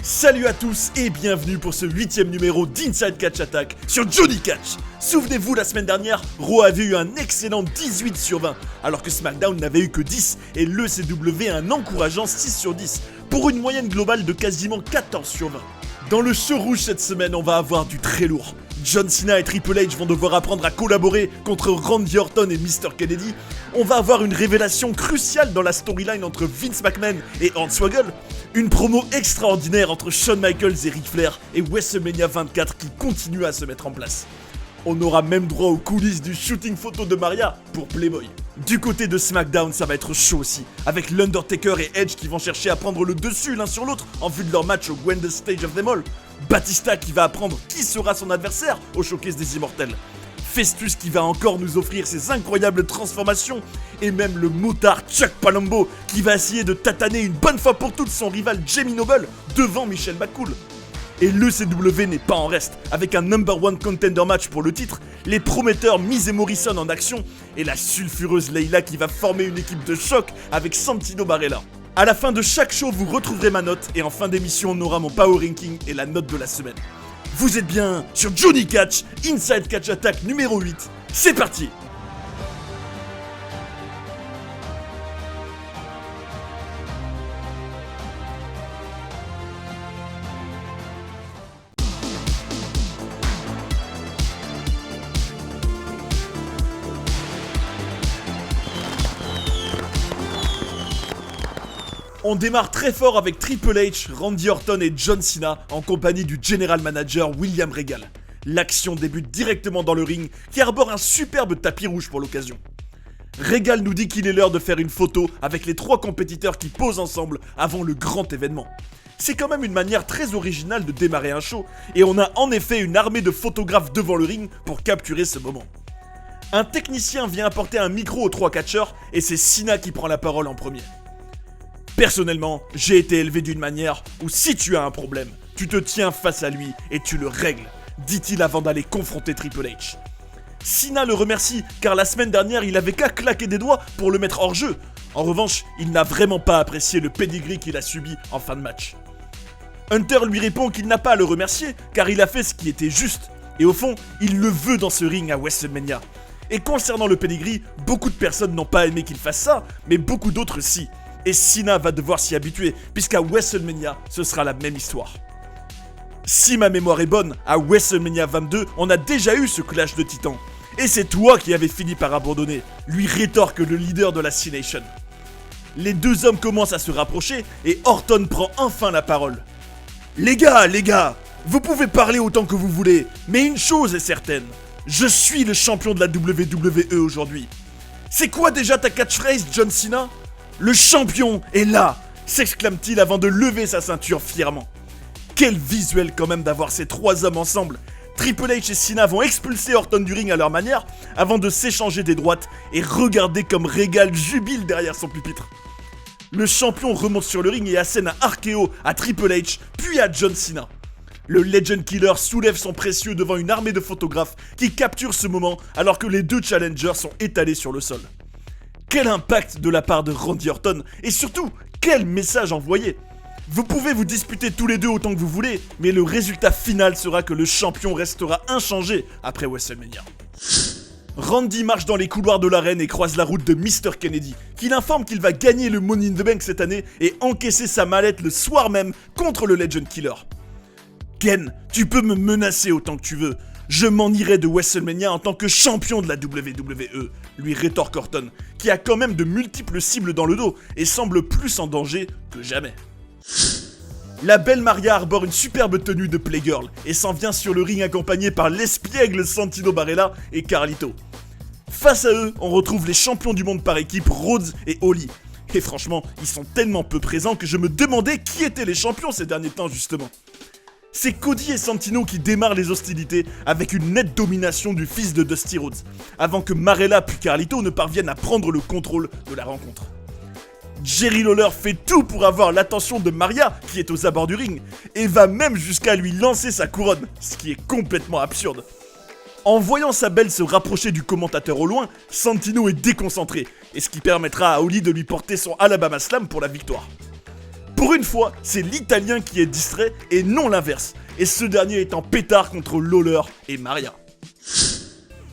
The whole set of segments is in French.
Salut à tous et bienvenue pour ce 8ème numéro d'Inside Catch Attack sur Johnny Catch. Souvenez-vous, la semaine dernière, Raw avait eu un excellent 18 sur 20, alors que SmackDown n'avait eu que 10 et l'ECW un encourageant 6 sur 10, pour une moyenne globale de quasiment 14 sur 20. Dans le show rouge cette semaine, on va avoir du très lourd. John Cena et Triple H vont devoir apprendre à collaborer contre Randy Orton et Mr. Kennedy. On va avoir une révélation cruciale dans la storyline entre Vince McMahon et Hornswoggle. Une promo extraordinaire entre Shawn Michaels et Ric Flair et WrestleMania 24 qui continue à se mettre en place. On aura même droit aux coulisses du shooting photo de Maria pour Playboy. Du côté de SmackDown, ça va être chaud aussi, avec l'Undertaker et Edge qui vont chercher à prendre le dessus l'un sur l'autre en vue de leur match au Grandest Stage of them all. Batista qui va apprendre qui sera son adversaire au Showcase des Immortels. Festus qui va encore nous offrir ses incroyables transformations. Et même le motard Chuck Palumbo qui va essayer de tataner une bonne fois pour toutes son rival Jamie Noble devant Michel McCool. Et l'ECW n'est pas en reste, avec un #1 contender match pour le titre, les prometteurs Miz et Morrison en action, et la sulfureuse Layla qui va former une équipe de choc avec Santino Marella. A la fin de chaque show, vous retrouverez ma note, et en fin d'émission, on aura mon power ranking et la note de la semaine. Vous êtes bien sur Johnny Catch, Inside Catch Attack numéro 8, c'est parti! On démarre très fort avec Triple H, Randy Orton et John Cena en compagnie du General Manager William Regal. L'action débute directement dans le ring qui arbore un superbe tapis rouge pour l'occasion. Regal nous dit qu'il est l'heure de faire une photo avec les 3 compétiteurs qui posent ensemble avant le grand événement. C'est quand même une manière très originale de démarrer un show et on a en effet une armée de photographes devant le ring pour capturer ce moment. Un technicien vient apporter un micro aux 3 catcheurs et c'est Cena qui prend la parole en premier. Personnellement, j'ai été élevé d'une manière où si tu as un problème, tu te tiens face à lui et tu le règles, dit-il avant d'aller confronter Triple H. Cena le remercie car la semaine dernière il avait qu'à claquer des doigts pour le mettre hors jeu. En revanche, il n'a vraiment pas apprécié le pedigree qu'il a subi en fin de match. Hunter lui répond qu'il n'a pas à le remercier car il a fait ce qui était juste. Et au fond, il le veut dans ce ring à WrestleMania. Et concernant le pedigree, beaucoup de personnes n'ont pas aimé qu'il fasse ça, mais beaucoup d'autres si. Et Cena va devoir s'y habituer, puisqu'à WrestleMania, ce sera la même histoire. Si ma mémoire est bonne, à WrestleMania 22, on a déjà eu ce clash de titans. Et c'est toi qui avais fini par abandonner, lui rétorque le leader de la C-Nation. Les deux hommes commencent à se rapprocher, et Orton prend enfin la parole. Les gars, vous pouvez parler autant que vous voulez, mais une chose est certaine, je suis le champion de la WWE aujourd'hui. C'est quoi déjà ta catchphrase, John Cena ? Le champion est là, s'exclame-t-il avant de lever sa ceinture fièrement. Quel visuel quand même d'avoir ces 3 hommes ensemble. Triple H et Cena vont expulser Orton du ring à leur manière avant de s'échanger des droites et regarder comme Regal jubile derrière son pupitre. Le champion remonte sur le ring et assène un RKO à Triple H puis à John Cena. Le Legend Killer soulève son précieux devant une armée de photographes qui capturent ce moment alors que les 2 challengers sont étalés sur le sol. Quel impact de la part de Randy Orton et surtout, quel message envoyé. Vous pouvez vous disputer tous les deux autant que vous voulez, mais le résultat final sera que le champion restera inchangé après WrestleMania. Randy marche dans les couloirs de l'arène et croise la route de Mr. Kennedy, qui l'informe qu'il va gagner le Money in the Bank cette année et encaisser sa mallette le soir même contre le Legend Killer. Ken, tu peux me menacer autant que tu veux. Je m'en irai de WrestleMania en tant que champion de la WWE, lui rétorque Orton, qui a quand même de multiples cibles dans le dos et semble plus en danger que jamais. La belle Maria arbore une superbe tenue de Playgirl et s'en vient sur le ring accompagnée par l'espiègle Santino Marella et Carlito. Face à eux, on retrouve les champions du monde par équipe, Rhodes et Holly. Et franchement, ils sont tellement peu présents que je me demandais qui étaient les champions ces derniers temps justement. C'est Cody et Santino qui démarrent les hostilités avec une nette domination du fils de Dusty Rhodes, avant que Marella puis Carlito ne parviennent à prendre le contrôle de la rencontre. Jerry Lawler fait tout pour avoir l'attention de Maria, qui est aux abords du ring, et va même jusqu'à lui lancer sa couronne, ce qui est complètement absurde. En voyant sa belle se rapprocher du commentateur au loin, Santino est déconcentré, et ce qui permettra à Holly de lui porter son Alabama Slam pour la victoire. Pour une fois, c'est l'Italien qui est distrait et non l'inverse, et ce dernier est en pétard contre Lawler et Maria.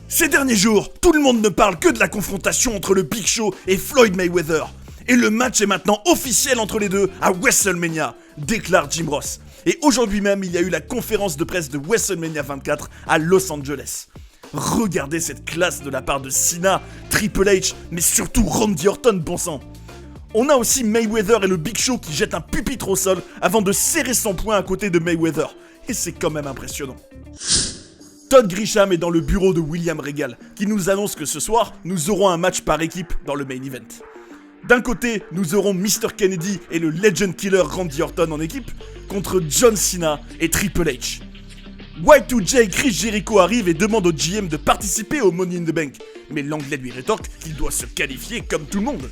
Ces derniers jours, tout le monde ne parle que de la confrontation entre le Big Show et Floyd Mayweather. Et le match est maintenant officiel entre les deux à WrestleMania, déclare Jim Ross. Et aujourd'hui même, il y a eu la conférence de presse de WrestleMania 24 à Los Angeles. Regardez cette classe de la part de Cena, Triple H, mais surtout Randy Orton, bon sang. On a aussi Mayweather et le Big Show qui jettent un pupitre au sol avant de serrer son poing à côté de Mayweather. Et c'est quand même impressionnant. Todd Grisham est dans le bureau de William Regal, qui nous annonce que ce soir, nous aurons un match par équipe dans le main event. D'un côté, nous aurons Mr. Kennedy et le Legend Killer Randy Orton en équipe, contre John Cena et Triple H. Y2J et Chris Jericho arrivent et demandent au GM de participer au Money in the Bank, mais l'anglais lui rétorque qu'il doit se qualifier comme tout le monde.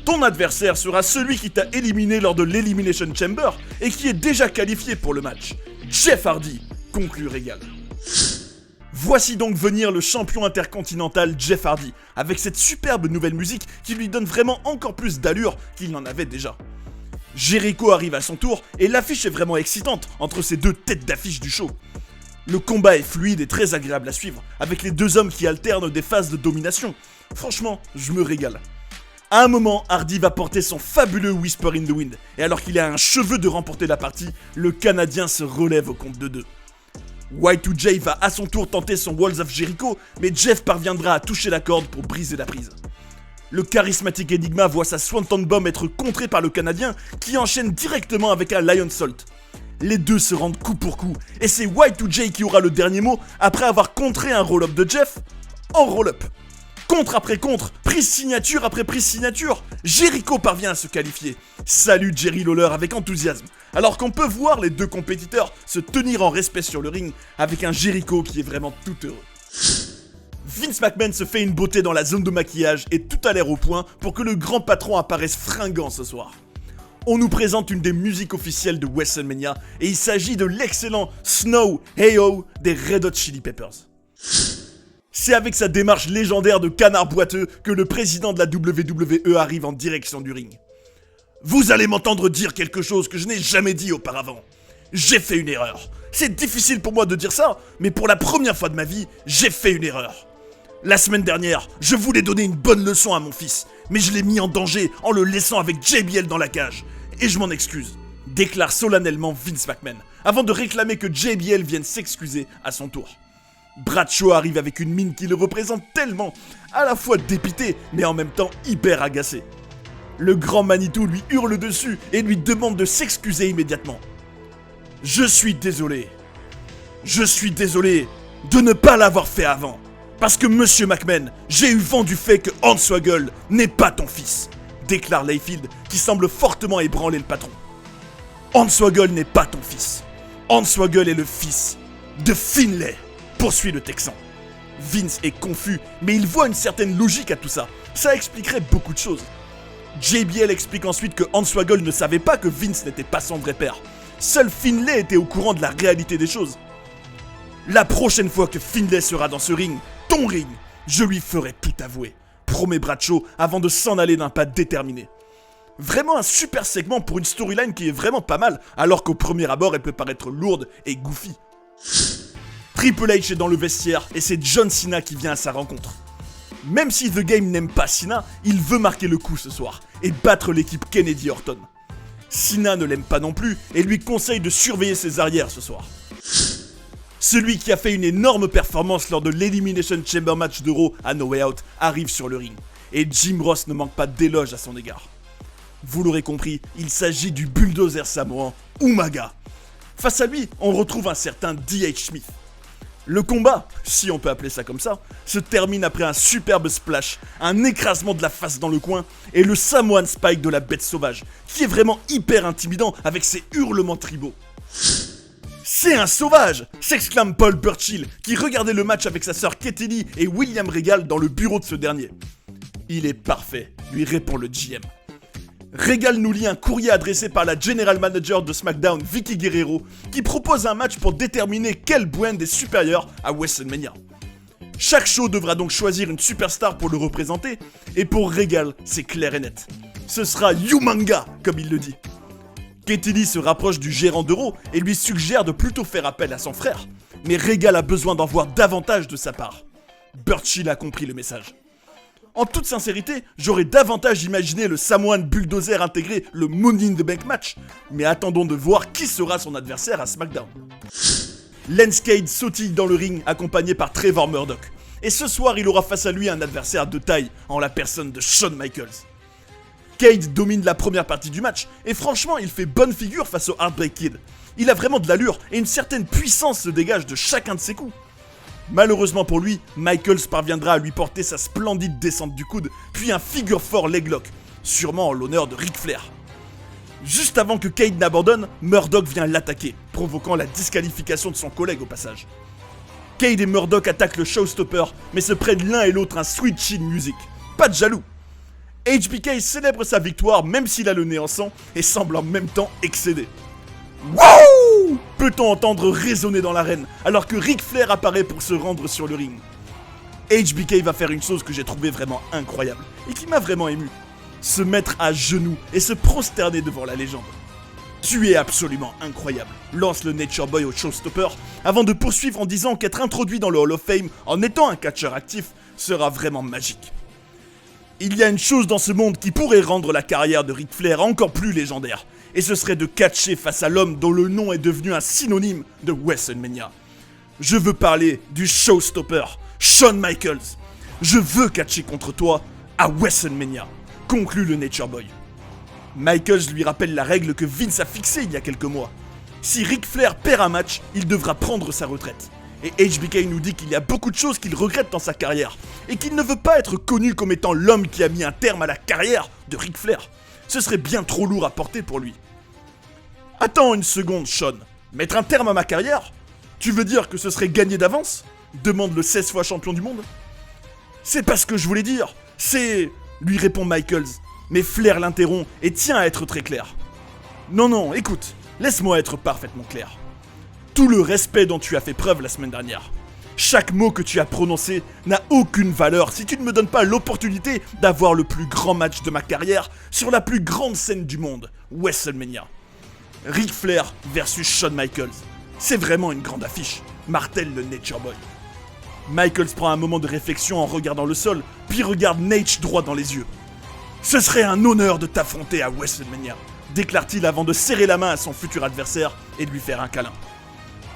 Ton adversaire sera celui qui t'a éliminé lors de l'Elimination Chamber et qui est déjà qualifié pour le match. Jeff Hardy, conclut Regal. Voici donc venir le champion intercontinental Jeff Hardy, avec cette superbe nouvelle musique qui lui donne vraiment encore plus d'allure qu'il n'en avait déjà. Jericho arrive à son tour et l'affiche est vraiment excitante entre ces deux têtes d'affiche du show. Le combat est fluide et très agréable à suivre, avec les deux hommes qui alternent des phases de domination. Franchement, je me régale. À un moment, Hardy va porter son fabuleux Whisper in the Wind, et alors qu'il a un cheveu de remporter la partie, le Canadien se relève au compte de 2. Y2J va à son tour tenter son Walls of Jericho, mais Jeff parviendra à toucher la corde pour briser la prise. Le charismatique Enigma voit sa Swanton Bomb être contrée par le Canadien, qui enchaîne directement avec un Lion Salt. Les deux se rendent coup pour coup, et c'est Y2J qui aura le dernier mot après avoir contré un roll-up de Jeff en roll-up. Contre après contre, prise signature après prise signature, Jericho parvient à se qualifier. Salut Jerry Lawler avec enthousiasme, alors qu'on peut voir les deux compétiteurs se tenir en respect sur le ring avec un Jericho qui est vraiment tout heureux. Vince McMahon se fait une beauté dans la zone de maquillage et tout a l'air au point pour que le grand patron apparaisse fringant ce soir. On nous présente une des musiques officielles de WrestleMania et il s'agit de l'excellent Snow Hey Ho des Red Hot Chili Peppers. C'est avec sa démarche légendaire de canard boiteux que le président de la WWE arrive en direction du ring. Vous allez m'entendre dire quelque chose que je n'ai jamais dit auparavant. J'ai fait une erreur. C'est difficile pour moi de dire ça, mais pour la première fois de ma vie, j'ai fait une erreur. La semaine dernière, je voulais donner une bonne leçon à mon fils, mais je l'ai mis en danger en le laissant avec JBL dans la cage. Et je m'en excuse, déclare solennellement Vince McMahon, avant de réclamer que JBL vienne s'excuser à son tour. Bradshaw arrive avec une mine qui le représente tellement, à la fois dépité, mais en même temps hyper agacé. Le grand Manitou lui hurle dessus et lui demande de s'excuser immédiatement. Je suis désolé de ne pas l'avoir fait avant. Parce que Monsieur McMahon, j'ai eu vent du fait que Hornswoggle n'est pas ton fils, déclare Layfield qui semble fortement ébranler le patron. Hornswoggle n'est pas ton fils. Hornswoggle est le fils de Finlay, poursuit le Texan. Vince est confus, mais il voit une certaine logique à tout ça. Ça expliquerait beaucoup de choses. JBL explique ensuite que Hornswoggle ne savait pas que Vince n'était pas son vrai père. Seul Finlay était au courant de la réalité des choses. La prochaine fois que Finlay sera dans ce ring, ton ring, je lui ferai tout avouer, promet Bradshaw avant de s'en aller d'un pas déterminé. Vraiment un super segment pour une storyline qui est vraiment pas mal, alors qu'au premier abord elle peut paraître lourde et goofy. Triple H est dans le vestiaire et c'est John Cena qui vient à sa rencontre. Même si The Game n'aime pas Cena, il veut marquer le coup ce soir et battre l'équipe Kennedy Orton. Cena ne l'aime pas non plus et lui conseille de surveiller ses arrières ce soir. Celui qui a fait une énorme performance lors de l'Elimination Chamber match de Raw à No Way Out arrive sur le ring. Et Jim Ross ne manque pas d'éloges à son égard. Vous l'aurez compris, il s'agit du bulldozer samoan Umaga. Face à lui, on retrouve un certain D.H. Smith. Le combat, si on peut appeler ça comme ça, se termine après un superbe splash, un écrasement de la face dans le coin et le Samoan Spike de la bête sauvage, qui est vraiment hyper intimidant avec ses hurlements tribaux. C'est un sauvage, s'exclame Paul Burchill, qui regardait le match avec sa sœur Katie et William Regal dans le bureau de ce dernier. Il est parfait, lui répond le GM. Regal nous lit un courrier adressé par la General Manager de SmackDown, Vickie Guerrero, qui propose un match pour déterminer quel brand est supérieur à WrestleMania. Chaque show devra donc choisir une superstar pour le représenter, et pour Regal, c'est clair et net. Ce sera Umanga, comme il le dit. Katie Lee se rapproche du gérant d'Euro et lui suggère de plutôt faire appel à son frère. Mais Regal a besoin d'en voir davantage de sa part. Burchill a compris le message. En toute sincérité, j'aurais davantage imaginé le Samoan Bulldozer intégrer le Money in the Bank match, mais attendons de voir qui sera son adversaire à SmackDown. Lance Cade sautille dans le ring accompagné par Trevor Murdoch. Et ce soir, il aura face à lui un adversaire de taille en la personne de Shawn Michaels. Cade domine la première partie du match et franchement, il fait bonne figure face au Heartbreak Kid. Il a vraiment de l'allure et une certaine puissance se dégage de chacun de ses coups. Malheureusement pour lui, Michaels parviendra à lui porter sa splendide descente du coude, puis un figure 4 leg lock, sûrement en l'honneur de Ric Flair. Juste avant que Cade n'abandonne, Murdoch vient l'attaquer, provoquant la disqualification de son collègue au passage. Cade et Murdoch attaquent le showstopper, mais se prennent l'un et l'autre un sweet chin music. Pas de jaloux. HBK célèbre sa victoire même s'il a le nez en sang et semble en même temps excédé. Wouh! Peut-on entendre résonner dans l'arène alors que Ric Flair apparaît pour se rendre sur le ring. HBK va faire une chose que j'ai trouvé vraiment incroyable et qui m'a vraiment ému. Se mettre à genoux et se prosterner devant la légende. Tu es absolument incroyable, lance le Nature Boy au showstopper avant de poursuivre en disant qu'être introduit dans le Hall of Fame en étant un catcheur actif sera vraiment magique. Il y a une chose dans ce monde qui pourrait rendre la carrière de Ric Flair encore plus légendaire, et ce serait de catcher face à l'homme dont le nom est devenu un synonyme de WrestleMania. Je veux parler du showstopper, Shawn Michaels. Je veux catcher contre toi à WrestleMania, conclut le Nature Boy. Michaels lui rappelle la règle que Vince a fixée il y a quelques mois. Si Ric Flair perd un match, il devra prendre sa retraite. Et HBK nous dit qu'il y a beaucoup de choses qu'il regrette dans sa carrière, et qu'il ne veut pas être connu comme étant l'homme qui a mis un terme à la carrière de Ric Flair. Ce serait bien trop lourd à porter pour lui. Attends une seconde, Shawn. Mettre un terme à ma carrière? Tu veux dire que ce serait gagné d'avance? Demande le 16 fois champion du monde. C'est pas ce que je voulais dire, c'est... lui répond Michaels. Mais Flair l'interrompt et tient à être très clair. Non, écoute, laisse-moi être parfaitement clair. Tout le respect dont tu as fait preuve la semaine dernière. Chaque mot que tu as prononcé n'a aucune valeur si tu ne me donnes pas l'opportunité d'avoir le plus grand match de ma carrière sur la plus grande scène du monde, WrestleMania. Ric Flair versus Shawn Michaels. C'est vraiment une grande affiche, martèle le Nature Boy. Michaels prend un moment de réflexion en regardant le sol, puis regarde Nate droit dans les yeux. Ce serait un honneur de t'affronter à WrestleMania, déclare-t-il avant de serrer la main à son futur adversaire et de lui faire un câlin.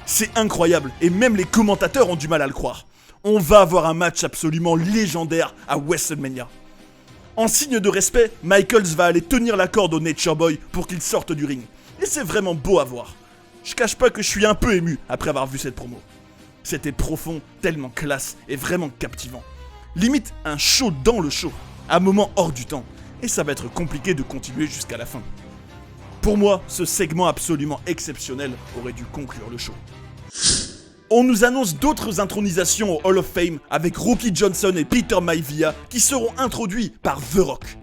C'est incroyable, et même les commentateurs ont du mal à le croire. On va avoir un match absolument légendaire à WrestleMania. En signe de respect, Michaels va aller tenir la corde au Nature Boy pour qu'il sorte du ring. Et c'est vraiment beau à voir. Je cache pas que je suis un peu ému après avoir vu cette promo. C'était profond, tellement classe et vraiment captivant. Limite un show dans le show, un moment hors du temps. Et ça va être compliqué de continuer jusqu'à la fin. Pour moi, ce segment absolument exceptionnel aurait dû conclure le show. On nous annonce d'autres intronisations au Hall of Fame avec Rocky Johnson et Peter Maivia qui seront introduits par The Rock.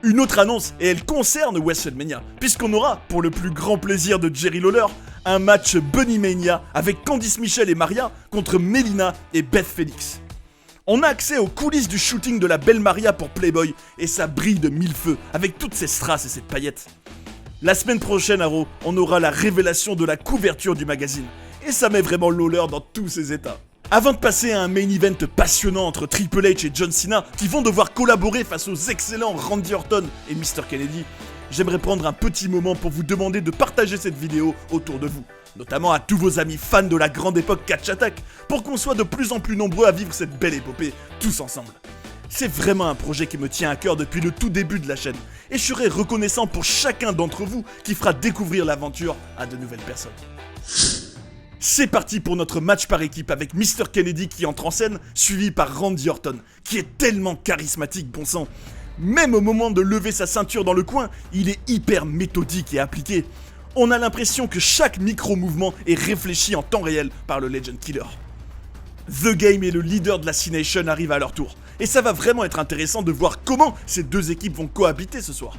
Une autre annonce, et elle concerne WrestleMania, puisqu'on aura, pour le plus grand plaisir de Jerry Lawler, un match Bunny Mania avec Candice Michelle et Maria contre Melina et Beth Phoenix. On a accès aux coulisses du shooting de la belle Maria pour Playboy, et ça brille de mille feux, avec toutes ces strass et ces paillettes. La semaine prochaine, Arrow, on aura la révélation de la couverture du magazine, et ça met vraiment Lawler dans tous ses états. Avant de passer à un main event passionnant entre Triple H et John Cena, qui vont devoir collaborer face aux excellents Randy Orton et Mr. Kennedy, j'aimerais prendre un petit moment pour vous demander de partager cette vidéo autour de vous, notamment à tous vos amis fans de la grande époque Catch Attack, pour qu'on soit de plus en plus nombreux à vivre cette belle épopée, tous ensemble. C'est vraiment un projet qui me tient à cœur depuis le tout début de la chaîne, et je serai reconnaissant pour chacun d'entre vous qui fera découvrir l'aventure à de nouvelles personnes. C'est parti pour notre match par équipe avec Mr. Kennedy qui entre en scène, suivi par Randy Orton, qui est tellement charismatique, bon sang. Même au moment de lever sa ceinture dans le coin, il est hyper méthodique et appliqué. On a l'impression que chaque micro-mouvement est réfléchi en temps réel par le Legend Killer. The Game et le leader de la C-Nation arrivent à leur tour, et ça va vraiment être intéressant de voir comment ces deux équipes vont cohabiter ce soir.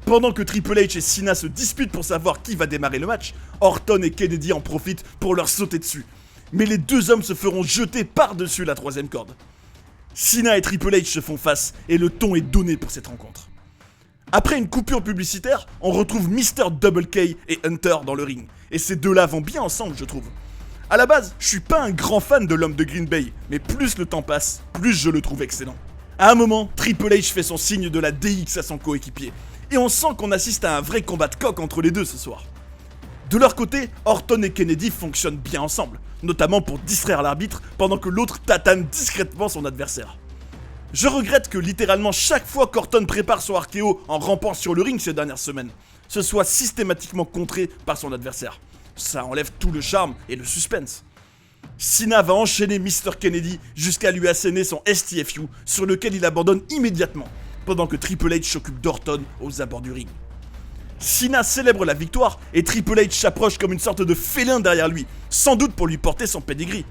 Pendant que Triple H et Cena se disputent pour savoir qui va démarrer le match, Orton et Kennedy en profitent pour leur sauter dessus. Mais les deux hommes se feront jeter par-dessus la troisième corde. Cena et Triple H se font face et le ton est donné pour cette rencontre. Après une coupure publicitaire, on retrouve Mr. Double K et Hunter dans le ring. Et ces deux-là vont bien ensemble, je trouve. A la base, je suis pas un grand fan de l'homme de Green Bay, mais plus le temps passe, plus je le trouve excellent. À un moment, Triple H fait son signe de la DX à son coéquipier, et on sent qu'on assiste à un vrai combat de coq entre les deux ce soir. De leur côté, Orton et Kennedy fonctionnent bien ensemble, notamment pour distraire l'arbitre pendant que l'autre tatane discrètement son adversaire. Je regrette que littéralement chaque fois qu'Orton prépare son RKO en rampant sur le ring ces dernières semaines, ce soit systématiquement contré par son adversaire. Ça enlève tout le charme et le suspense. Cena va enchaîner Mr. Kennedy jusqu'à lui asséner son STFU sur lequel il abandonne immédiatement, pendant que Triple H s'occupe d'Orton aux abords du ring. Cena célèbre la victoire et Triple H s'approche comme une sorte de félin derrière lui, sans doute pour lui porter son pedigree.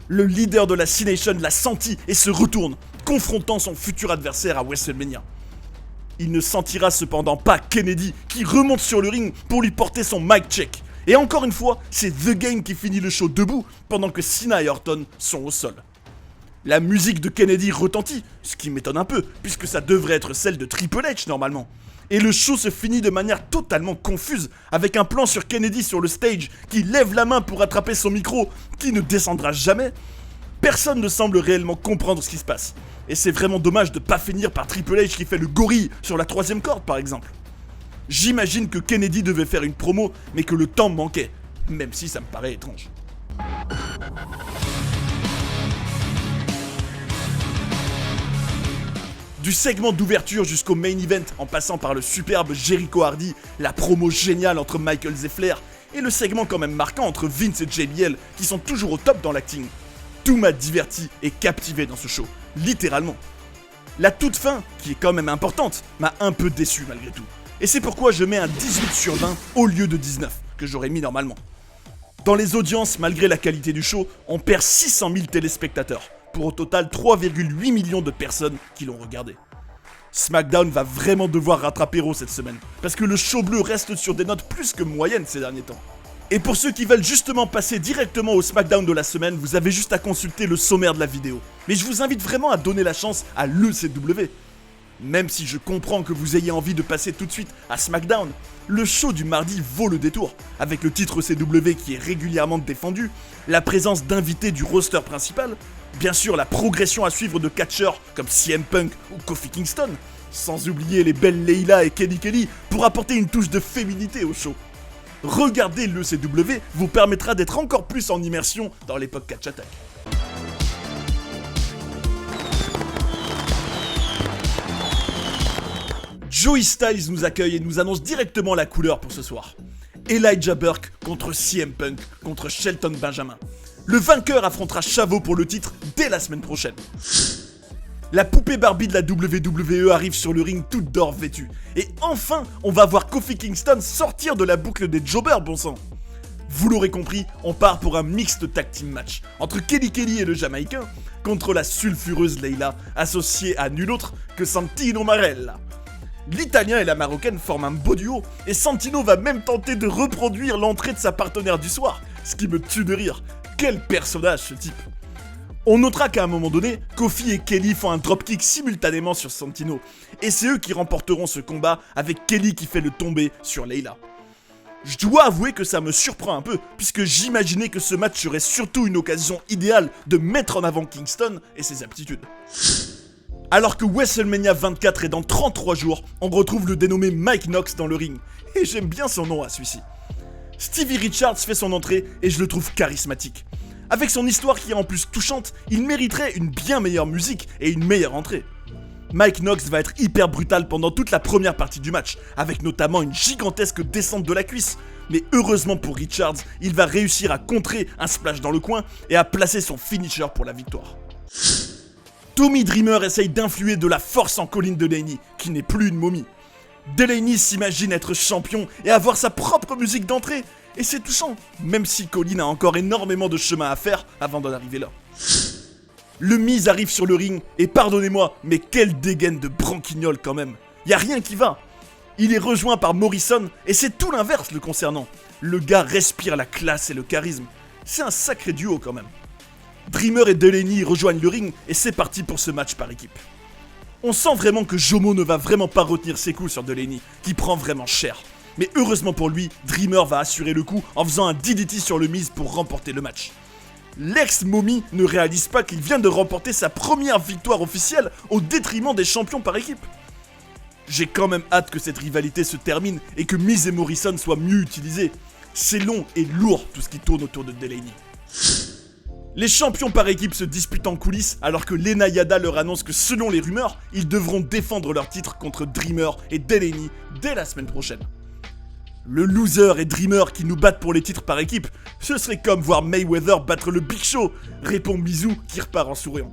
Le leader de la C-Nation l'a senti et se retourne, confrontant son futur adversaire à WrestleMania. Il ne sentira cependant pas Kennedy qui remonte sur le ring pour lui porter son mic check. Et encore une fois, c'est The Game qui finit le show debout pendant que Cena et Orton sont au sol. La musique de Kennedy retentit, ce qui m'étonne un peu, puisque ça devrait être celle de Triple H normalement. Et le show se finit de manière totalement confuse, avec un plan sur Kennedy sur le stage qui lève la main pour attraper son micro, qui ne descendra jamais. Personne ne semble réellement comprendre ce qui se passe. Et c'est vraiment dommage de pas finir par Triple H qui fait le gorille sur la 3ème corde par exemple. J'imagine que Kennedy devait faire une promo, mais que le temps manquait, même si ça me paraît étrange. Du segment d'ouverture jusqu'au main event en passant par le superbe Jericho Hardy, la promo géniale entre Michaels et Flair, et le segment quand même marquant entre Vince et JBL qui sont toujours au top dans l'acting. Tout m'a diverti et captivé dans ce show, littéralement. La toute fin, qui est quand même importante, m'a un peu déçu malgré tout. Et c'est pourquoi je mets un 18 sur 20 au lieu de 19, que j'aurais mis normalement. Dans les audiences, malgré la qualité du show, on perd 600 000 téléspectateurs, pour au total 3,8 millions de personnes qui l'ont regardé. SmackDown va vraiment devoir rattraper Raw cette semaine, parce que le show bleu reste sur des notes plus que moyennes ces derniers temps. Et pour ceux qui veulent justement passer directement au SmackDown de la semaine, vous avez juste à consulter le sommaire de la vidéo. Mais je vous invite vraiment à donner la chance à l'ECW. Même si je comprends que vous ayez envie de passer tout de suite à SmackDown, le show du mardi vaut le détour, avec le titre CW qui est régulièrement défendu, la présence d'invités du roster principal, bien sûr la progression à suivre de catcheurs comme CM Punk ou Kofi Kingston, sans oublier les belles Layla et Kelly Kelly pour apporter une touche de féminité au show. Regarder le CW vous permettra d'être encore plus en immersion dans l'époque Catch Attack. Joey Styles nous accueille et nous annonce directement la couleur pour ce soir. Elijah Burke contre CM Punk contre Shelton Benjamin. Le vainqueur affrontera Chavo pour le titre dès la semaine prochaine. La poupée Barbie de la WWE arrive sur le ring toute d'or vêtue. Et enfin, on va voir Kofi Kingston sortir de la boucle des jobbers, bon sang. Vous l'aurez compris, on part pour un mixed tag team match entre Kelly Kelly et le Jamaïcain contre la sulfureuse Layla, associée à nul autre que Santino Marella. L'Italien et la Marocaine forment un beau duo, et Santino va même tenter de reproduire l'entrée de sa partenaire du soir, ce qui me tue de rire. Quel personnage ce type! On notera qu'à un moment donné, Kofi et Kelly font un dropkick simultanément sur Santino, et c'est eux qui remporteront ce combat avec Kelly qui fait le tomber sur Layla. Je dois avouer que ça me surprend un peu, puisque j'imaginais que ce match serait surtout une occasion idéale de mettre en avant Kingston et ses aptitudes. Alors que WrestleMania 24 est dans 33 jours, on retrouve le dénommé Mike Knox dans le ring, et j'aime bien son nom à celui-ci. Stevie Richards fait son entrée et je le trouve charismatique. Avec son histoire qui est en plus touchante, il mériterait une bien meilleure musique et une meilleure entrée. Mike Knox va être hyper brutal pendant toute la première partie du match, avec notamment une gigantesque descente de la cuisse. Mais heureusement pour Richards, il va réussir à contrer un splash dans le coin et à placer son finisher pour la victoire. Tommy Dreamer essaye d'influer de la force en Colin Delaney, qui n'est plus une momie. Delaney s'imagine être champion et avoir sa propre musique d'entrée, et c'est touchant, même si Colin a encore énormément de chemin à faire avant d'en arriver là. Le Miz arrive sur le ring, et pardonnez-moi, mais quelle dégaine de branquignol quand même. Y a rien qui va. Il est rejoint par Morrison, et c'est tout l'inverse le concernant. Le gars respire la classe et le charisme. C'est un sacré duo quand même. Dreamer et Delaney rejoignent le ring, et c'est parti pour ce match par équipe. On sent vraiment que Jomo ne va vraiment pas retenir ses coups sur Delaney, qui prend vraiment cher. Mais heureusement pour lui, Dreamer va assurer le coup en faisant un DDT sur le Miz pour remporter le match. L'ex-momie ne réalise pas qu'il vient de remporter sa première victoire officielle au détriment des champions par équipe. J'ai quand même hâte que cette rivalité se termine et que Miz et Morrison soient mieux utilisés. C'est long et lourd tout ce qui tourne autour de Delaney. Les champions par équipe se disputent en coulisses alors que Lena Yada leur annonce que selon les rumeurs, ils devront défendre leur titre contre Dreamer et Delaney dès la semaine prochaine. Le loser et Dreamer qui nous battent pour les titres par équipe, ce serait comme voir Mayweather battre le Big Show, répond Mizu qui repart en souriant.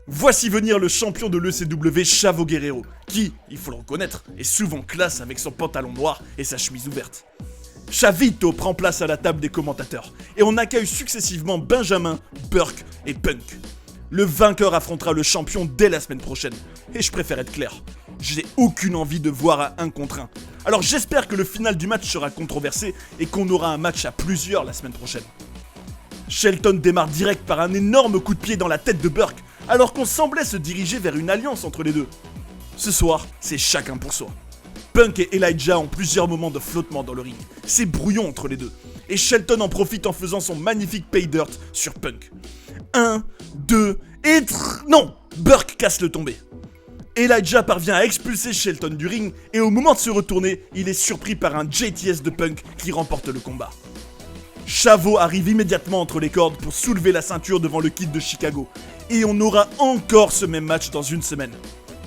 Voici venir le champion de l'ECW Chavo Guerrero, qui, il faut le reconnaître, est souvent classe avec son pantalon noir et sa chemise ouverte. Chavito prend place à la table des commentateurs, et on accueille successivement Benjamin, Burke et Punk. Le vainqueur affrontera le champion dès la semaine prochaine, et je préfère être clair, j'ai aucune envie de voir à 1 contre 1. Alors j'espère que le final du match sera controversé et qu'on aura un match à plusieurs la semaine prochaine. Shelton démarre direct par un énorme coup de pied dans la tête de Burke, alors qu'on semblait se diriger vers une alliance entre les deux. Ce soir, c'est chacun pour soi. Punk et Elijah ont plusieurs moments de flottement dans le ring. C'est brouillon entre les deux. Et Shelton en profite en faisant son magnifique pay dirt sur Punk. 1, 2 et... Non! Burke casse le tombé. Elijah parvient à expulser Shelton du ring et au moment de se retourner, il est surpris par un JTS de Punk qui remporte le combat. Chavo arrive immédiatement entre les cordes pour soulever la ceinture devant le Kid de Chicago. Et on aura encore ce même match dans une semaine.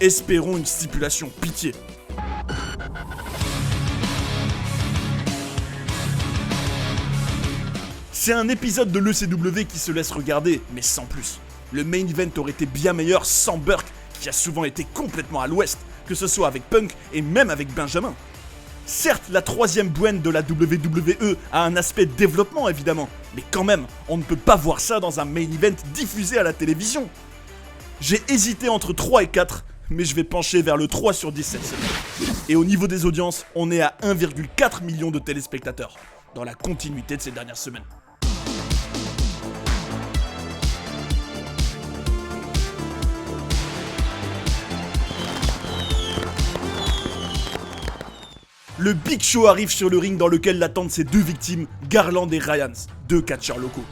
Espérons une stipulation, pitié. C'est un épisode de l'ECW qui se laisse regarder, mais sans plus. Le main event aurait été bien meilleur sans Burke, qui a souvent été complètement à l'ouest, que ce soit avec Punk et même avec Benjamin. Certes, la troisième Brand de la WWE a un aspect développement évidemment, mais quand même, on ne peut pas voir ça dans un main event diffusé à la télévision. J'ai hésité entre 3 et 4, mais je vais pencher vers le 3 sur 10 cette semaine. Et au niveau des audiences, on est à 1,4 million de téléspectateurs, dans la continuité de ces dernières semaines. Le Big Show arrive sur le ring dans lequel l'attendent ses deux victimes, Garland et Ryans, deux catcheurs locaux.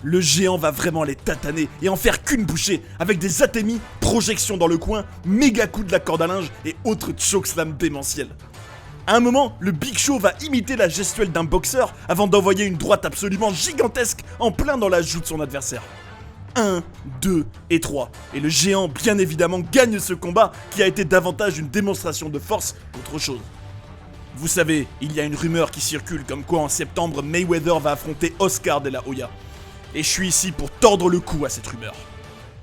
Le géant va vraiment les tataner et en faire qu'une bouchée, avec des atémies, projections dans le coin, méga coups de la corde à linge et autres chokeslam démentiels. À un moment, le Big Show va imiter la gestuelle d'un boxeur avant d'envoyer une droite absolument gigantesque en plein dans la joue de son adversaire. 1, 2 et 3. Et le géant, bien évidemment, gagne ce combat qui a été davantage une démonstration de force qu'autre chose. Vous savez, il y a une rumeur qui circule comme quoi en septembre, Mayweather va affronter Oscar de la Hoya. Et je suis ici pour tordre le cou à cette rumeur.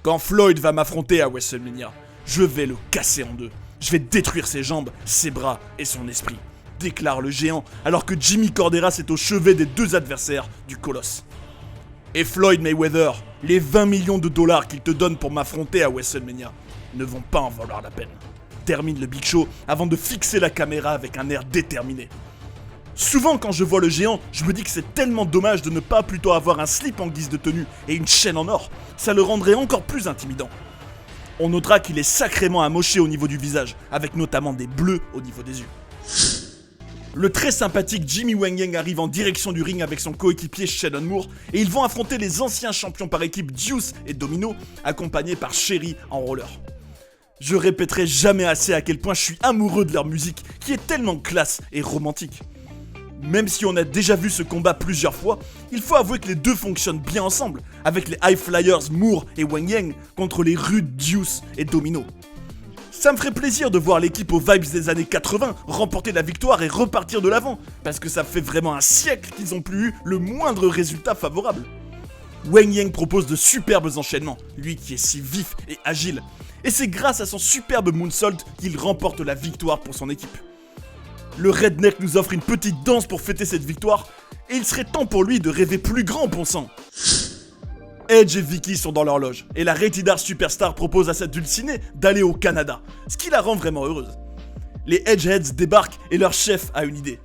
Quand Floyd va m'affronter à WrestleMania, je vais le casser en deux. Je vais détruire ses jambes, ses bras et son esprit, déclare le géant, alors que Jimmy Corderas est au chevet des deux adversaires du Colosse. Et Floyd Mayweather, les 20 millions de dollars qu'il te donne pour m'affronter à WrestleMania ne vont pas en valoir la peine. Termine le Big Show avant de fixer la caméra avec un air déterminé. Souvent quand je vois le géant, je me dis que c'est tellement dommage de ne pas plutôt avoir un slip en guise de tenue et une chaîne en or, ça le rendrait encore plus intimidant. On notera qu'il est sacrément amoché au niveau du visage, avec notamment des bleus au niveau des yeux. Le très sympathique Jimmy Wang Yang arrive en direction du ring avec son coéquipier Shannon Moore et ils vont affronter les anciens champions par équipe Deuce et Domino, accompagnés par Sherry en roller. Je répéterai jamais assez à quel point je suis amoureux de leur musique, qui est tellement classe et romantique. Même si on a déjà vu ce combat plusieurs fois, il faut avouer que les deux fonctionnent bien ensemble, avec les High Flyers Moore et Wang Yang contre les rudes Deuce et Domino. Ça me ferait plaisir de voir l'équipe aux vibes des années 80 remporter la victoire et repartir de l'avant, parce que ça fait vraiment un siècle qu'ils n'ont plus eu le moindre résultat favorable. Wang Yang propose de superbes enchaînements, lui qui est si vif et agile, et c'est grâce à son superbe moonsault qu'il remporte la victoire pour son équipe. Le Redneck nous offre une petite danse pour fêter cette victoire, et il serait temps pour lui de rêver plus grand, bon sang. Edge et Vicky sont dans leur loge, et la Rated R Superstar propose à sa dulcinée d'aller au Canada, ce qui la rend vraiment heureuse. Les Edgeheads débarquent et leur chef a une idée.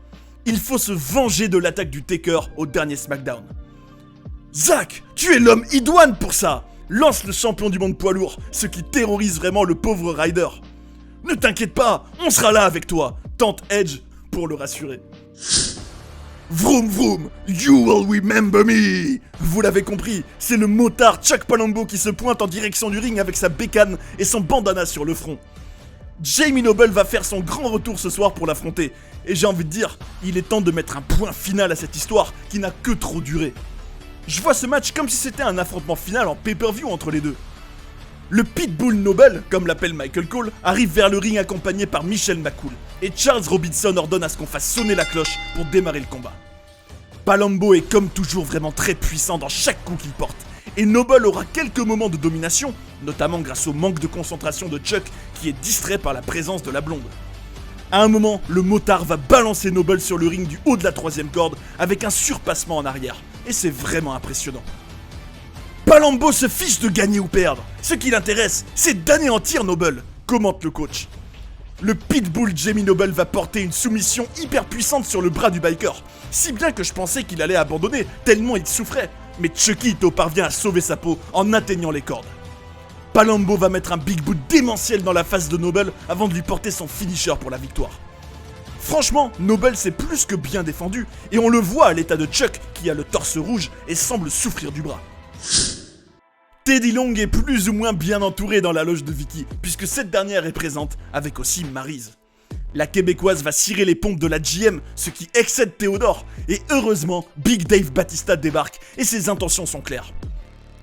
Il faut se venger de l'attaque du Taker au dernier SmackDown. Zach, tu es l'homme idoine pour ça! lance le champion du monde poids lourd, ce qui terrorise vraiment le pauvre Ryder. Ne t'inquiète pas, on sera là avec toi, tente Edge pour le rassurer. Vroom vroom, you will remember me. Vous l'avez compris, c'est le motard Chuck Palumbo qui se pointe en direction du ring avec sa bécane et son bandana sur le front. Jamie Noble va faire son grand retour ce soir pour l'affronter, et j'ai envie de dire, il est temps de mettre un point final à cette histoire qui n'a que trop duré. Je vois ce match comme si c'était un affrontement final en pay-per-view entre les deux. Le Pitbull Noble, comme l'appelle Michael Cole, arrive vers le ring accompagné par Michelle McCool, et Charles Robinson ordonne à ce qu'on fasse sonner la cloche pour démarrer le combat. Palumbo est comme toujours vraiment très puissant dans chaque coup qu'il porte, et Noble aura quelques moments de domination, notamment grâce au manque de concentration de Chuck qui est distrait par la présence de la blonde. À un moment, le motard va balancer Noble sur le ring du haut de la 3ème corde avec un surpassement en arrière, et c'est vraiment impressionnant. Palumbo se fiche de gagner ou perdre, ce qui l'intéresse, c'est d'anéantir Noble, commente le coach. Le Pitbull Jamie Noble va porter une soumission hyper puissante sur le bras du biker, si bien que je pensais qu'il allait abandonner tellement il souffrait, mais Chucky Ito parvient à sauver sa peau en atteignant les cordes. Palumbo va mettre un big boot démentiel dans la face de Noble avant de lui porter son finisher pour la victoire. Franchement, Noble s'est plus que bien défendu, et on le voit à l'état de Chuck qui a le torse rouge et semble souffrir du bras. Teddy Long est plus ou moins bien entouré dans la loge de Vicky, puisque cette dernière est présente, avec aussi Maryse. La Québécoise va cirer les pompes de la GM, ce qui excède Théodore, et heureusement, Big Dave Batista débarque, et ses intentions sont claires.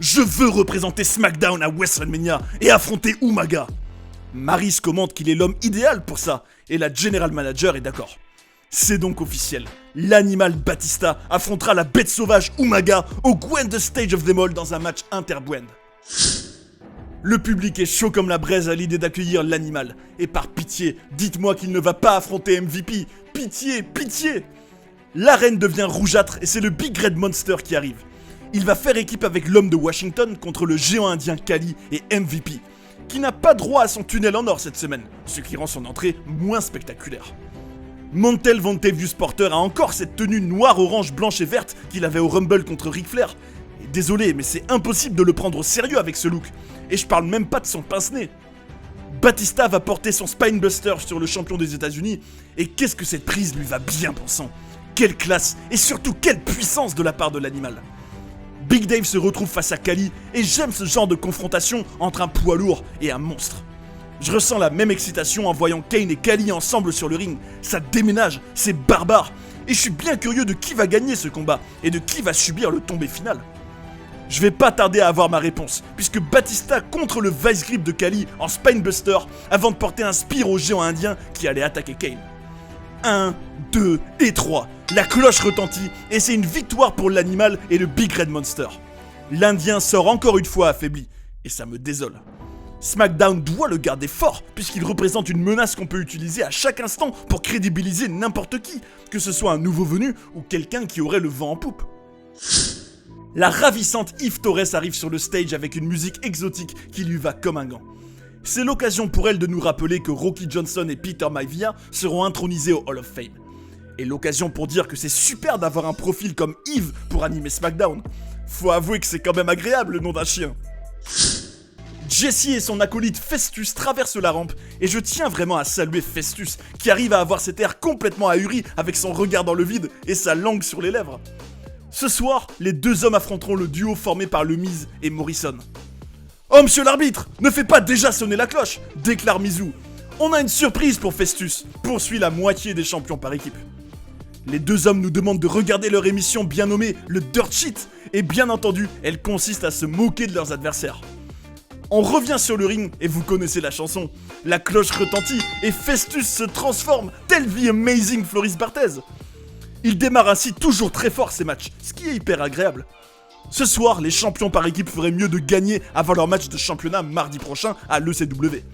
Je veux représenter SmackDown à WrestleMania et affronter Umaga. Maryse commente qu'il est l'homme idéal pour ça, et la General Manager est d'accord. C'est donc officiel, l'animal Batista affrontera la bête sauvage Umaga au Gwent Stage of Them All dans un match inter-Gwent. Le public est chaud comme la braise à l'idée d'accueillir l'animal, et par pitié, dites-moi qu'il ne va pas affronter MVP, pitié, pitié. L'arène devient rougeâtre et c'est le Big Red Monster qui arrive. Il va faire équipe avec l'homme de Washington contre le géant indien Kali et MVP, qui n'a pas droit à son tunnel en or cette semaine, ce qui rend son entrée moins spectaculaire. Montel Vontavious Porter a encore cette tenue noire, orange, blanche et verte qu'il avait au Rumble contre Ric Flair. Et désolé, mais c'est impossible de le prendre au sérieux avec ce look. Et je parle même pas de son pince-nez. Batista va porter son Spinebuster sur le champion des États-Unis, et qu'est-ce que cette prise lui va bien bon sang. Quelle classe, et surtout quelle puissance de la part de l'animal. Big Dave se retrouve face à Kali, et j'aime ce genre de confrontation entre un poids lourd et un monstre. Je ressens la même excitation en voyant Kane et Kali ensemble sur le ring, ça déménage, c'est barbare, et je suis bien curieux de qui va gagner ce combat, et de qui va subir le tombé final. Je vais pas tarder à avoir ma réponse, puisque Batista contre le Vice Grip de Kali en Spinebuster avant de porter un spear au géant indien qui allait attaquer Kane. 1, 2 et 3, la cloche retentit et c'est une victoire pour l'animal et le Big Red Monster. L'Indien sort encore une fois affaibli, et ça me désole. SmackDown doit le garder fort, puisqu'il représente une menace qu'on peut utiliser à chaque instant pour crédibiliser n'importe qui, que ce soit un nouveau venu ou quelqu'un qui aurait le vent en poupe. La ravissante Eve Torres arrive sur le stage avec une musique exotique qui lui va comme un gant. C'est l'occasion pour elle de nous rappeler que Rocky Johnson et Peter Maivia seront intronisés au Hall of Fame. Et l'occasion pour dire que c'est super d'avoir un profil comme Eve pour animer SmackDown. Faut avouer que c'est quand même agréable le nom d'un chien. Jesse et son acolyte Festus traversent la rampe et je tiens vraiment à saluer Festus qui arrive à avoir cet air complètement ahuri avec son regard dans le vide et sa langue sur les lèvres. Ce soir, les deux hommes affronteront le duo formé par Le Miz et Morrison. « Oh monsieur l'arbitre, ne fais pas déjà sonner la cloche !» déclare Mizu. « On a une surprise pour Festus !» poursuit la moitié des champions par équipe. Les deux hommes nous demandent de regarder leur émission bien nommée le Dirt Sheet et bien entendu, elle consiste à se moquer de leurs adversaires. On revient sur le ring et vous connaissez la chanson. La cloche retentit et Festus se transforme, tel The Amazing Floris Barthez. Il démarre ainsi toujours très fort ces matchs, ce qui est hyper agréable. Ce soir, les champions par équipe feraient mieux de gagner avant leur match de championnat mardi prochain à l'ECW.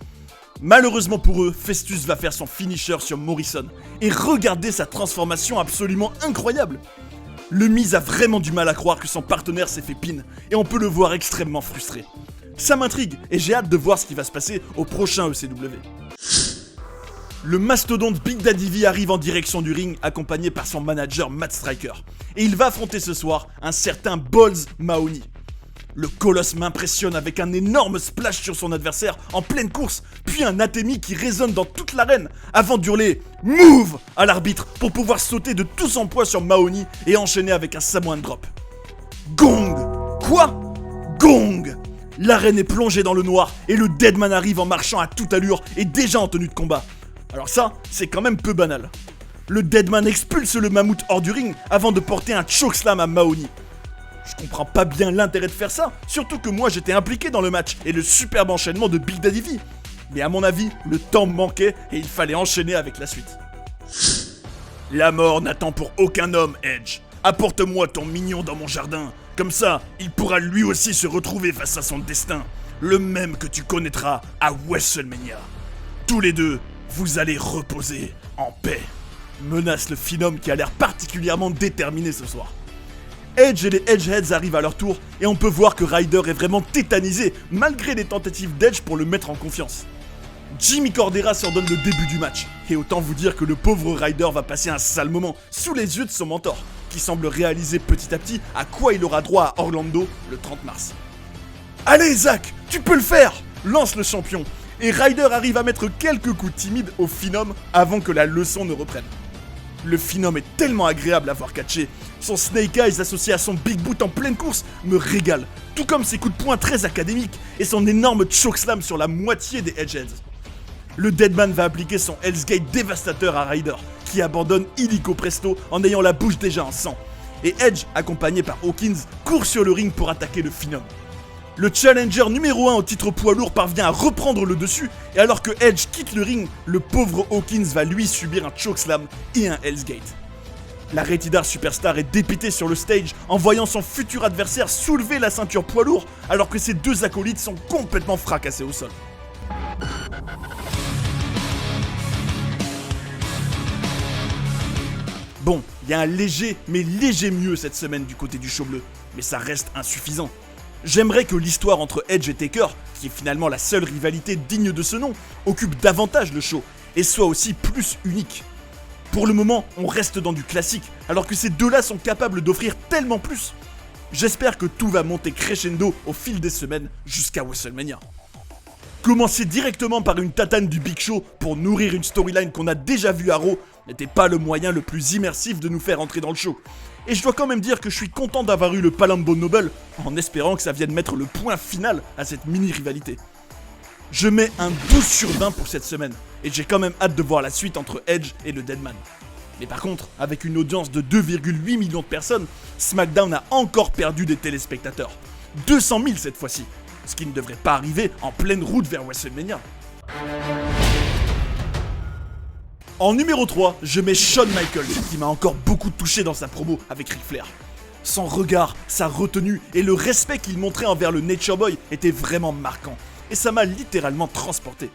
Malheureusement pour eux, Festus va faire son finisher sur Morrison. Et regardez sa transformation absolument incroyable. Le Miz a vraiment du mal à croire que son partenaire s'est fait pin, et on peut le voir extrêmement frustré. Ça m'intrigue, et j'ai hâte de voir ce qui va se passer au prochain ECW. Le mastodonte Big Daddy V arrive en direction du ring, accompagné par son manager Matt Striker. Et il va affronter ce soir un certain Balls Mahoney. Le colosse m'impressionne avec un énorme splash sur son adversaire en pleine course, puis un Atemi qui résonne dans toute l'arène avant d'hurler « Move !» à l'arbitre pour pouvoir sauter de tout son poids sur Mahoney et enchaîner avec un Samoan Drop. Gong! Quoi? Gong! L'arène est plongée dans le noir et le Deadman arrive en marchant à toute allure et déjà en tenue de combat. Alors ça, c'est quand même peu banal. Le Deadman expulse le mammouth hors du ring avant de porter un chokeslam à Mahoney. Je comprends pas bien l'intérêt de faire ça, surtout que moi j'étais impliqué dans le match et le superbe enchaînement de Big Daddy V. Mais à mon avis, le temps me manquait et il fallait enchaîner avec la suite. La mort n'attend pour aucun homme, Edge. Apporte-moi ton mignon dans mon jardin. Comme ça, il pourra lui aussi se retrouver face à son destin. Le même que tu connaîtras à WrestleMania. Tous les deux, vous allez reposer en paix. Menace le Phenom qui a l'air particulièrement déterminé ce soir. Edge et les Edgeheads arrivent à leur tour et on peut voir que Ryder est vraiment tétanisé malgré les tentatives d'Edge pour le mettre en confiance. Jimmy Cordera s'ordonne le début du match et autant vous dire que le pauvre Ryder va passer un sale moment sous les yeux de son mentor qui semble réaliser petit à petit à quoi il aura droit à Orlando le 30 mars. Allez Zach, tu peux le faire, lance le champion et Ryder arrive à mettre quelques coups timides au Phenom avant que la leçon ne reprenne. Le Phenom est tellement agréable à voir catcher. Son Snake Eyes associé à son Big Boot en pleine course me régale, tout comme ses coups de poing très académiques et son énorme chokeslam sur la moitié des Edgeheads. Le Deadman va appliquer son Hell's Gate dévastateur à Ryder, qui abandonne illico presto en ayant la bouche déjà en sang. Et Edge, accompagné par Hawkins, court sur le ring pour attaquer le Phenom. Le challenger numéro 1 au titre poids lourd parvient à reprendre le dessus, et alors que Edge quitte le ring, le pauvre Hawkins va lui subir un chokeslam et un Hell's Gate. La Retidar Superstar est dépité sur le stage en voyant son futur adversaire soulever la ceinture poids lourd alors que ses deux acolytes sont complètement fracassés au sol. Bon, il y a un léger mieux cette semaine du côté du show bleu, mais ça reste insuffisant. J'aimerais que l'histoire entre Edge et Taker, qui est finalement la seule rivalité digne de ce nom, occupe davantage le show et soit aussi plus unique. Pour le moment, on reste dans du classique, alors que ces deux-là sont capables d'offrir tellement plus. J'espère que tout va monter crescendo au fil des semaines jusqu'à WrestleMania. Commencer directement par une tatane du Big Show pour nourrir une storyline qu'on a déjà vue à Raw n'était pas le moyen le plus immersif de nous faire entrer dans le show. Et je dois quand même dire que je suis content d'avoir eu le Palumbo Noble, en espérant que ça vienne mettre le point final à cette mini-rivalité. Je mets un 12 sur 20 pour cette semaine, et j'ai quand même hâte de voir la suite entre Edge et le Deadman. Mais par contre, avec une audience de 2,8 millions de personnes, SmackDown a encore perdu des téléspectateurs. 200 000 cette fois-ci, ce qui ne devrait pas arriver en pleine route vers WrestleMania. En numéro 3, je mets Shawn Michaels, qui m'a encore beaucoup touché dans sa promo avec Ric Flair. Son regard, sa retenue et le respect qu'il montrait envers le Nature Boy étaient vraiment marquants, et ça m'a littéralement transporté.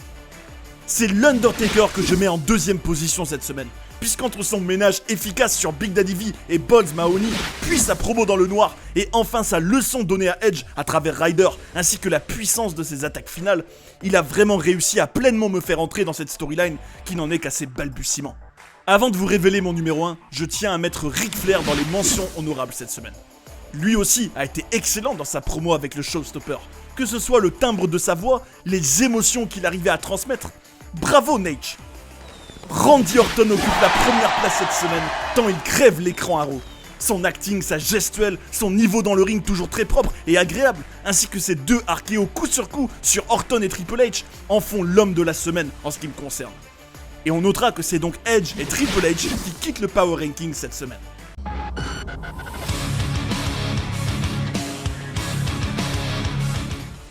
C'est l'Undertaker que je mets en deuxième position cette semaine, puisqu'entre son ménage efficace sur Big Daddy V et Balls Mahoney, puis sa promo dans le noir, et enfin sa leçon donnée à Edge à travers Ryder, ainsi que la puissance de ses attaques finales, il a vraiment réussi à pleinement me faire entrer dans cette storyline qui n'en est qu'à ses balbutiements. Avant de vous révéler mon numéro 1, je tiens à mettre Ric Flair dans les mentions honorables cette semaine. Lui aussi a été excellent dans sa promo avec le Showstopper, que ce soit le timbre de sa voix, les émotions qu'il arrivait à transmettre. Bravo Nate! Randy Orton occupe la première place cette semaine, tant il crève l'écran à Raw. Son acting, sa gestuelle, son niveau dans le ring toujours très propre et agréable, ainsi que ses deux RKO coup sur coup sur Orton et Triple H, en font l'homme de la semaine en ce qui me concerne. Et on notera que c'est donc Edge et Triple H qui quittent le Power Ranking cette semaine.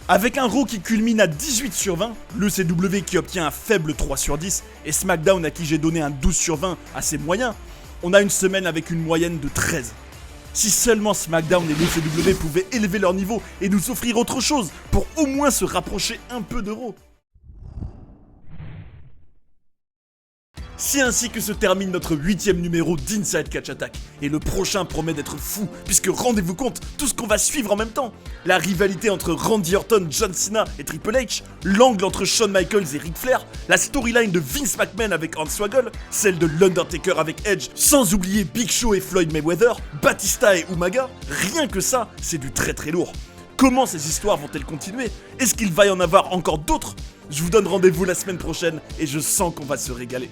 Avec un Raw qui culmine à 18 sur 20, le CW qui obtient un faible 3 sur 10 et SmackDown à qui j'ai donné un 12 sur 20 assez moyen, on a une semaine avec une moyenne de 13. Si seulement SmackDown et le CW pouvaient élever leur niveau et nous offrir autre chose pour au moins se rapprocher un peu de Raw. C'est ainsi que se termine notre 8ème numéro d'Inside Catch Attack. Et le prochain promet d'être fou, puisque rendez-vous compte, tout ce qu'on va suivre en même temps. La rivalité entre Randy Orton, John Cena et Triple H, l'angle entre Shawn Michaels et Ric Flair, la storyline de Vince McMahon avec Hornswoggle, celle de l'Undertaker avec Edge, sans oublier Big Show et Floyd Mayweather, Batista et Umaga, rien que ça, c'est du très très lourd. Comment ces histoires vont-elles continuer? Est-ce qu'il va y en avoir encore d'autres? Je vous donne rendez-vous la semaine prochaine et je sens qu'on va se régaler.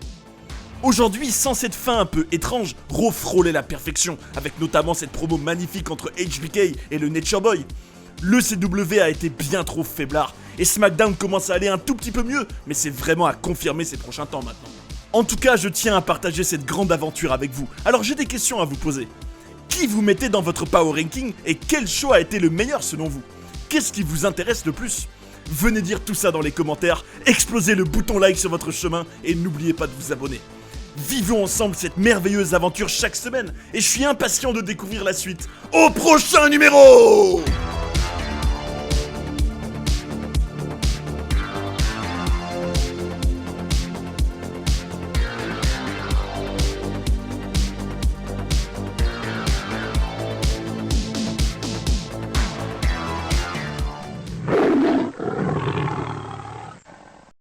Aujourd'hui, sans cette fin un peu étrange, Raw frôlait la perfection, avec notamment cette promo magnifique entre HBK et le Nature Boy. Le CW a été bien trop faiblard, et SmackDown commence à aller un tout petit peu mieux, mais c'est vraiment à confirmer ces prochains temps maintenant. En tout cas, je tiens à partager cette grande aventure avec vous, alors j'ai des questions à vous poser. Qui vous mettez dans votre Power Ranking et quel show a été le meilleur selon vous? Qu'est-ce qui vous intéresse le plus? Venez dire tout ça dans les commentaires, explosez le bouton like sur votre chemin et n'oubliez pas de vous abonner. Vivons ensemble cette merveilleuse aventure chaque semaine et je suis impatient de découvrir la suite. Au prochain numéro!